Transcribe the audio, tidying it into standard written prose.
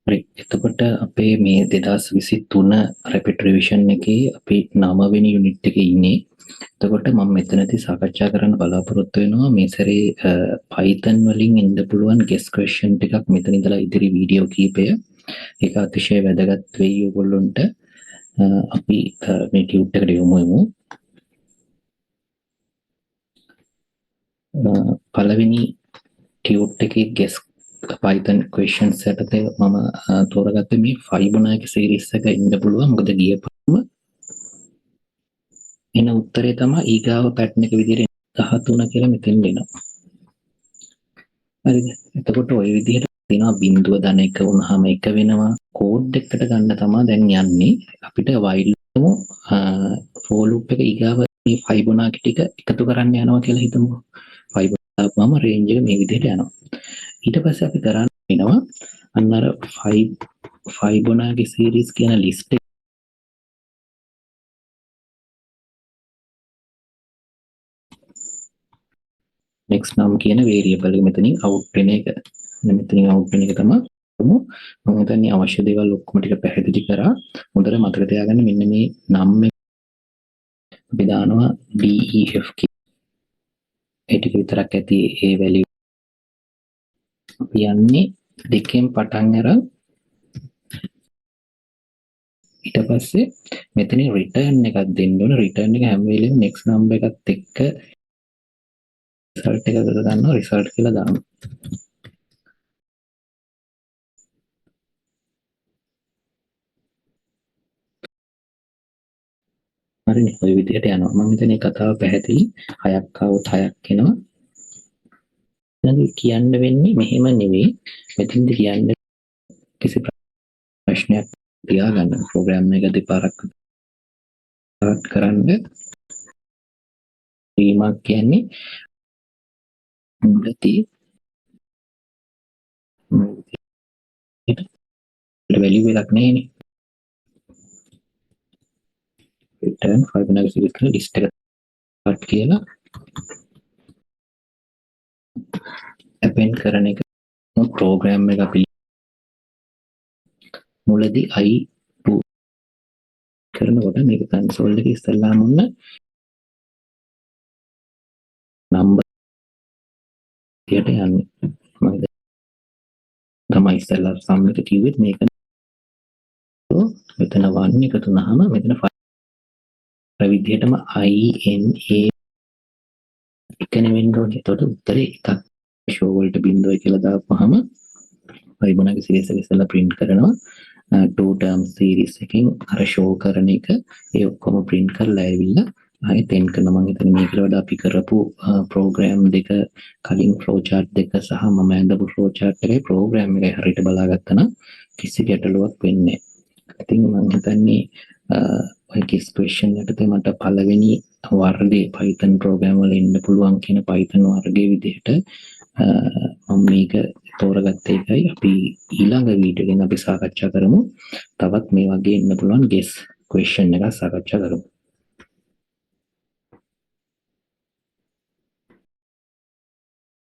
හරි. එතකොට අපේ මේ 2023 රැපිඩ් රිවිෂන් එකේ අපි 9 වෙනි යුනිට් එකේ ඉන්නේ. එතකොට මම මෙතනදී සාකච්ඡා කරන්න බලාපොරොත්තු වෙනවා මේ සැරේ Python වලින් එන්න පුළුවන් guess question ටිකක් මෙතන ඉඳලා ඉදිරි වීඩියෝ කීපය. ඒක අතිශය වැදගත් වෙයි ඔයගොල්ලන්ට. අපි මේ ටියුට් එකට යමු. පළවෙනි ටියුට් එකේ guess Python questions යටතේ මම තෝරගත්තේ මේ Fibonacci series එක ඉන්න පුළුවන්. මොකද ගියපම එන උත්තරේ තමයි ඊගාව පැටර්න් එක විදිහට 13 කියලා මෙතෙන් දෙනවා. හරිද? එතකොට ওই විදිහට තියෙනවා බිඳුව ධන 1 වුණාම 1 වෙනවා. කෝඩ් එකට ගන්න තමයි දැන් යන්නේ. අපිට while for loop එක ඊගාව මේ Fibonacci ටික එකතු කරන්න යනවා කියලා හිතමු. Fibonacci range එක මේ විදිහට යනවා. ඊට පස්සේ අපි කරන්න වෙනවා අන්න අර Fibonacci series කියන list එක next නම් කියන variable එක මෙතනින් out වෙන එක. මෙතනින් out වෙන එක තමයි මම හිතන්නේ අවශ්‍ය දේවල් ඔක්කොම ටික පැහැදිලි කරා. හොඳට මතක තියාගන්න මෙන්න මේ නම් එක අපි දානවා DEF ඒ ටික විතරක් ඇති ඒ value අපි යන්නේ දෙකෙන් පටන් අරන් ඊට පස්සේ මෙතනින් return එකක් දෙන්න ඕන. return එක හැම වෙලෙම next number එකත් එක්ක result එක ගන්නවා. result කියලා දානවා. හරිනේ. ඔය විදිහට යනවා. මම හිතන්නේ කතාව පැහැදිලි. 6ක් આવොත් 6ක් එනවා. දැන් කියන්න වෙන්නේ මෙහෙම නෙවෙයි. මෙතෙන්ද කියන්න කිසි ප්‍රශ්නයක් තියාගන්න. ප්‍රෝග්‍රෑම් එක දෙපාරක් ස්ටාර්ට් කරන්න. රීමාක් කියන්නේ මුලදී වැලියු එකක් නෙවෙයිනේ. return Fibonacci series කියලා list එක start කියලා append කරන එක ප්‍රෝග්‍රෑම් එක අපි මුලදී i2 කරනකොට මේක කන්සෝල් එකේ ඉස්සල්ලාම ඔන්න නම්බර් එකට යන්නේ. මම තමයි ඉස්සල්ලා සම් එක කිව්වෙත් මේක මෙතන 1 එකතු වුනහම මෙතන 5 විදිහටම INA එක නෙවෙන්න ඕනේ. එතකොට උත්තරේ එකක්. show වලට බිඳුවයි කියලා දාපුවාම Fibonacci series එක ඉස්සෙල්ලා print කරනවා. two term series එකෙන් අර show කරන එක ඒ ඔක්කොම print කරලා ඇවිල්ලා ආයෙ 10 කරනවා. මම හිතන්නේ මේකට වඩා අපි කරපු program දෙක කලින් flow chart දෙක සහ මම ඇඳපු flow chart එකේ program එක හරියට බලාගත්තා නම් කිසි ගැටලුවක් වෙන්නේ නැහැ. ඉතින් මම හිතන්නේ ඔය kiss question එකේ මට පළවෙනි වර්ගයේ Python program වල ඉන්න පුළුවන් කියන Python වර්ගයේ විදිහට මම මේක තෝරගත්ත එකයි. අපි ඊළඟ වීඩියෝ එකෙන් අපි සාකච්ඡා කරමු. තවත් මේ වගේ ඉන්න පුළුවන් guess question එකක් සාකච්ඡා කරමු.